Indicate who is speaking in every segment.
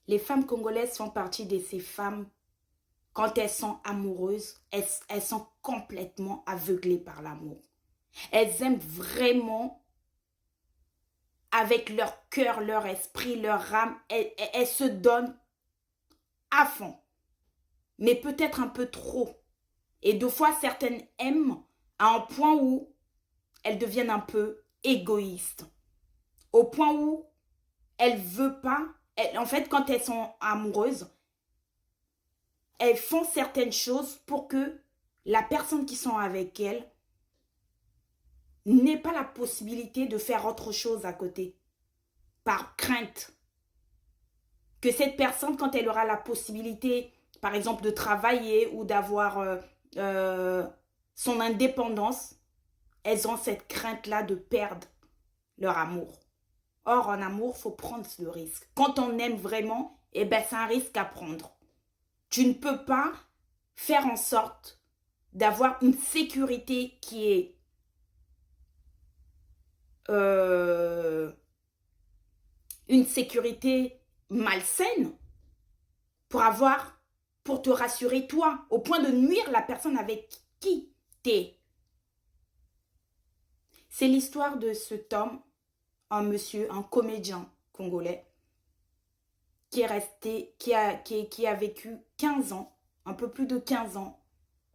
Speaker 1: Les femmes congolaises font partie de ces femmes, quand elles sont amoureuses, elles sont complètement aveuglées par l'amour. Elles aiment vraiment avec leur cœur, leur esprit, leur âme. Elles se donnent à fond, mais peut-être un peu trop. Et deux fois, certaines aiment à un point où elles deviennent un peu égoïstes. Au point où elles ne veulent pas, en fait, quand elles sont amoureuses, elles font certaines choses pour que la personne qui sont avec elles n'ait pas la possibilité de faire autre chose à côté, par crainte que cette personne, quand elle aura la possibilité, par exemple, de travailler ou d'avoir son indépendance, elles ont cette crainte-là de perdre leur amour. Or, en amour, il faut prendre le risque. Quand on aime vraiment, eh ben, c'est un risque à prendre. Tu ne peux pas faire en sorte d'avoir une sécurité qui est une sécurité malsaine pour te rassurer toi, au point de nuire la personne avec qui t'es. C'est l'histoire de cet homme, un monsieur, un comédien congolais, qui est resté, qui a vécu 15 ans, un peu plus de 15 ans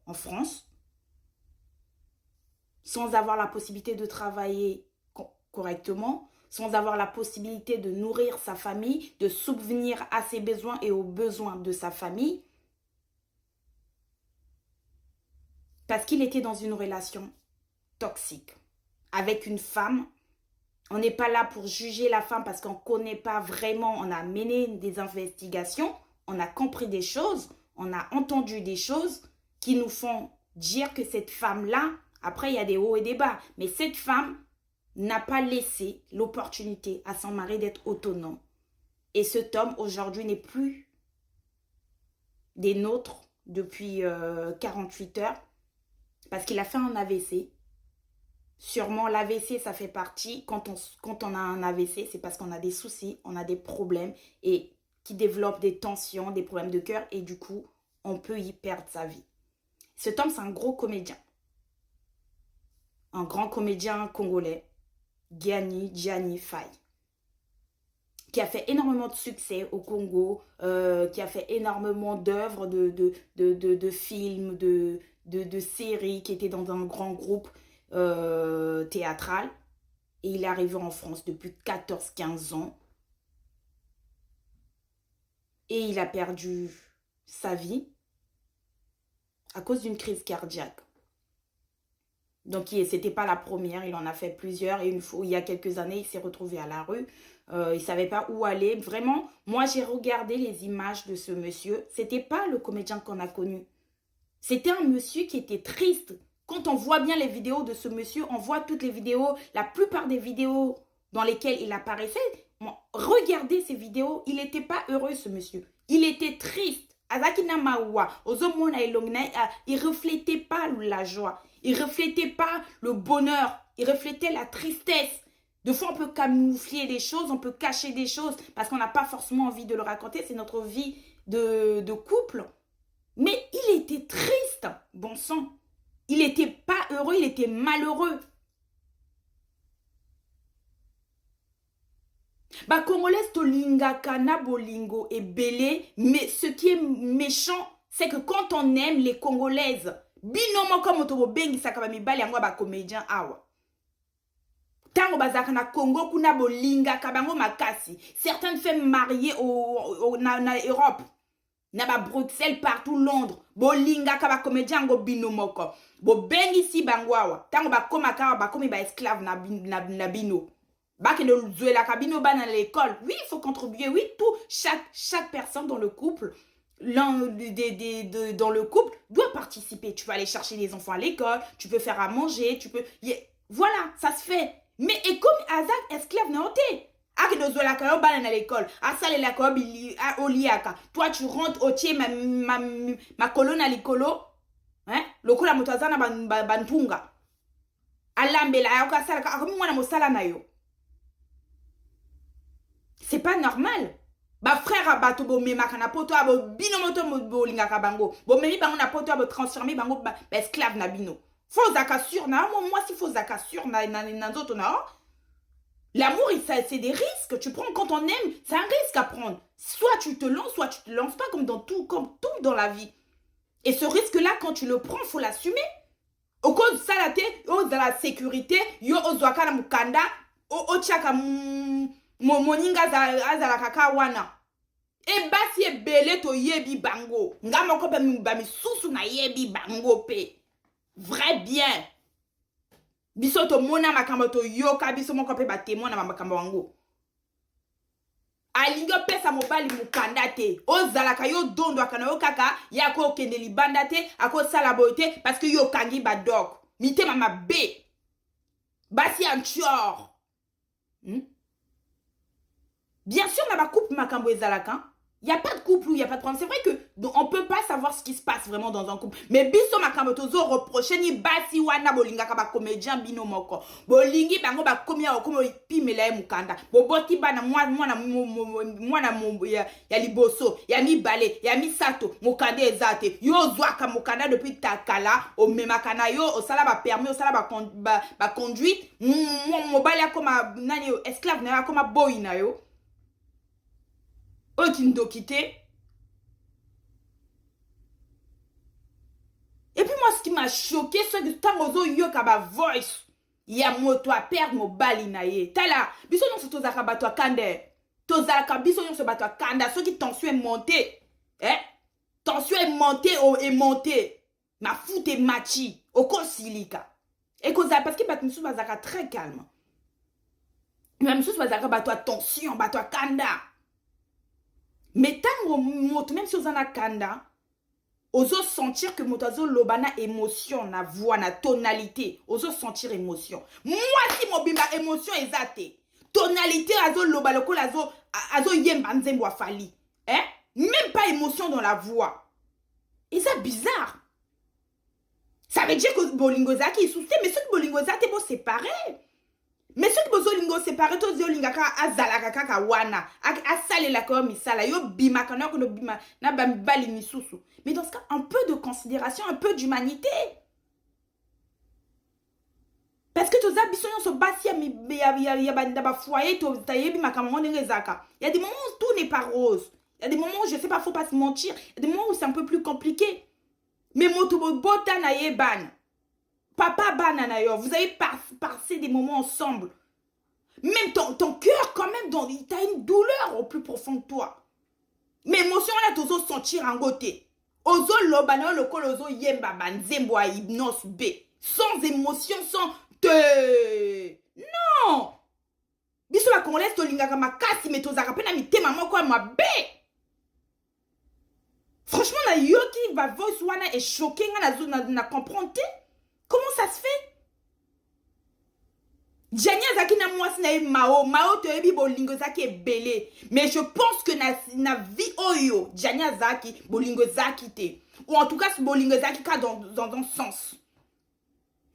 Speaker 1: en France, sans avoir la possibilité de travailler correctement, sans avoir la possibilité de nourrir sa famille, de subvenir à ses besoins et aux besoins de sa famille, parce qu'il était dans une relation toxique avec une femme. On n'est pas là pour juger la femme parce qu'on ne connaît pas vraiment, on a mené des investigations, on a compris des choses, on a entendu des choses qui nous font dire que cette femme-là, après il y a des hauts et des bas, mais cette femme n'a pas laissé l'opportunité à son mari d'être autonome. Et cet homme aujourd'hui n'est plus des nôtres depuis 48 heures parce qu'il a fait un AVC. Sûrement l'AVC ça fait partie, quand on a un AVC c'est parce qu'on a des soucis, on a des problèmes et qui développent des tensions, des problèmes de cœur et du coup on peut y perdre sa vie. Cet homme c'est un gros comédien, un grand comédien congolais, Gianni Faye, qui a fait énormément de succès au Congo, qui a fait énormément d'œuvres, de films, de séries, qui était dans un grand groupe théâtral. Et il est arrivé en France depuis 14-15 ans. Et il a perdu sa vie à cause d'une crise cardiaque. Donc, c'était pas la première, il en a fait plusieurs. Et il y a quelques années, il s'est retrouvé à la rue. Il savait pas où aller. Vraiment, moi, j'ai regardé les images de ce monsieur. C'était pas le comédien qu'on a connu. C'était un monsieur qui était triste. Quand on voit bien les vidéos de ce monsieur, on voit toutes les vidéos, la plupart des vidéos dans lesquelles il apparaissait. Regardez ces vidéos, il n'était pas heureux, ce monsieur. Il était triste. Il reflétait pas la joie. Il reflétait pas le bonheur. Il reflétait la tristesse. Des fois, on peut camoufler des choses, on peut cacher des choses parce qu'on n'a pas forcément envie de le raconter. C'est notre vie de couple. Mais il était triste, bon sang. Il n'était pas heureux, il était malheureux. Bah, Congolais, tolingaka na bolingo et belé, mais ce qui est méchant, c'est que quand on aime les Congolaises, binomo comme to bengi sakaba mibali yango ba comédien awa. Tango bazaka na Congo kuna bolingaka bango makasi. Certaines femmes mariées na Europe. Na ba Bruxelles, partout Londres, bolinga ka ba comédien ngo binomoko. Bo bengi si bangwawa. Tango ba koma ka ba komi ba esclave na bino. Ba ke no zuela ka bino ba dans l'école. Oui, il faut contribuer. Oui, tout chaque personne dans le couple, dans le couple doit participer. Tu peux aller chercher les enfants à l'école, tu peux faire à manger, tu peux voilà, ça se fait. Mais et comme Azak esclave na oté. Ah, que nous la caillou à l'école. Ah, ça, la caillou au liaka. Toi, tu rentres au tiers ma colonne à l'écolo. Hein? Le coup, la motazana bantunga. Alambe la yaka sala. Comme moi, la mosala na yo. C'est pas normal. Ba frère a bato bo memaka na poto abo bino moto bo lingaka bango. Bo memi bango na poto abo transformer bango ba esclave na bino. Faut zaka sur na moi si faut zaka sur na nzoto na. L'amour, c'est des risques. Tu prends quand on aime, c'est un risque à prendre. Soit tu te lances pas comme tout dans la vie. Et ce risque-là, quand tu le prends, il faut l'assumer. Au cause de ça, de la sécurité, yo ozwaka na mukanda, o chaka moninga azala kakawana. E basi e bele to yebi bango. Nga moko ba mi susu na yebi bango pe. Vrai bien. Biso to mona makambo to yoka biso moko pe ba témoin na makambo wango. Alingo pesa mobali mukanda te. Ozalaka yo dondo akana yo kaka yako kende libanda te ako sala boyte parce que yo kangi ba dog. Mite mama be. Basi anchor. Bien sûr na ba couple makambo ezalaka. Il n'y a pas de couple où il n'y a pas de problème. C'est vrai qu'on ne peut pas savoir ce qui se passe vraiment dans un couple. Mais biso makamotozo reproche ni basi wana bolinga ka ba comédien bino moko. Bolingi bango ba komia okomo pimela mukanda. Boboti bana mwana ya liboso, ya mibale, ya misato, mukande ezate. Yo zwaka mukanda depuis takala, o memakana yo, o sala ba permis, o sala ba conduite. Mobali ya koma nani yo esclave na yo koma boy na yo. Oh, qui nous quitté. Et puis moi, ce qui m'a choqué, c'est que tant que yo kaba voice, ya moto a perdre mon bali na ye. Tala, biso non se tozaka bato kande. Tozaka biso non se bato kanda. Ceux qui tension est montée. Tension est montée et montée. Ma foute est machi. Au silika. Et causa parce que bato misu bazaka très calme. Même misu bazaka bato tension, bato kanda. Mais tant que même si vous en avez kanda, vous sentir que motazo lobana émotion na voix na tonalité, vous sentir émotion. Moi si mo bimba émotion ezate, tonalité azo lobalo ko azo yemba nzembo afali. Même pas émotion dans la voix. Et ça bizarre. Ça veut dire que bolingo zaki est soucié, mais ceux que bolingo zaki vont séparer. Mais ceux qui bozo lingo séparé to zo lingaka azalaka kaka wana asale la comme misala yo bima kana ko no bima na bali misusu. Mais dans ce cas un peu de considération, un peu d'humanité. Parce que toza bisonyo so basi ya banda ba foyer to tayebi makamon ngezaka. Il y a des moments où tout n'est pas rose. Il y a des moments où je sais pas, faut pas se mentir. Il y a des moments où c'est un peu plus compliqué. Mais motobo bota na yeban. Papa banana yo, vous avez passé des moments ensemble. Même ton cœur, quand même, t'as une douleur au plus profond de toi. Mais émotion, là, t'oses sentir en côté. Ozo lobano, le col, ozo yemba, banzembo, hypnose B. Sans émotion, sans te. Non! Biso la congolaise, to lingaka makasi, mais t'oses rappeler, na mi te maman, quoi, ma B. Franchement, na yoki, va voice wana est choqué, na comprendre. Comment ça se fait? Jania zaki na mwasi na mao to ebi bolingo zaki est belé. Mais je pense que na vie oyo, Jania zaki bolingo zaki te. Ou en tout cas, ce bolingo zaki ka dans un sens.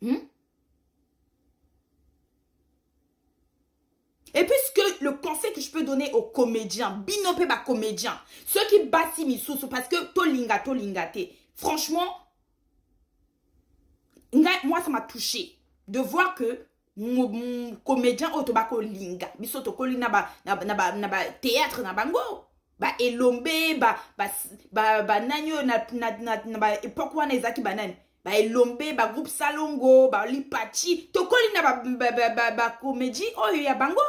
Speaker 1: Et puis, le conseil que je peux donner aux comédiens, binopé ba comédiens, ceux qui bâtissent misusu parce que tolinga te. Franchement, moi, ça m'a touché de voir que mon comédien otobako linga biso to kolina ba théâtre na bango ba elombe ba nanyo na ba époque wana ezaki banani ba elombe ba groupe salongo ba lipachi to kolina ba comédie oyo ya bango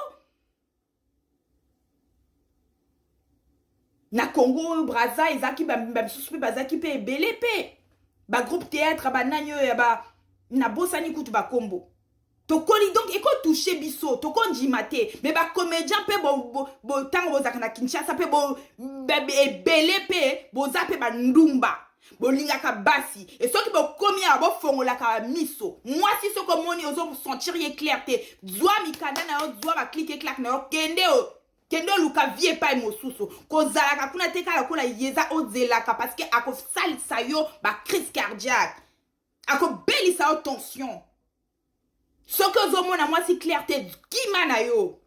Speaker 1: na Congo Brazza ezaki ba susu ba zaki pe ebele pe ba groupe théâtre ba nanyo ya ba na bosani kutu ba kombo to koli donc eko toucher biso to konji mate mais ba comédien pe bo tango bozaka na Kinshasa pe bo ebele pe bozape ba ndumba bolingaka basi et soki bo komi a bo fongola ka miso moi si so komoni ozo sentir ye clarté zwa mikanda na yo zwa ba cliquer clac na yo kende luka vie pa mosusu kozalaka kuna teka kola yeza ozelaka parce que ako salisa yo ba crise cardiaque ako belisa yo tension ce que zo mona moi si clarté kimana yo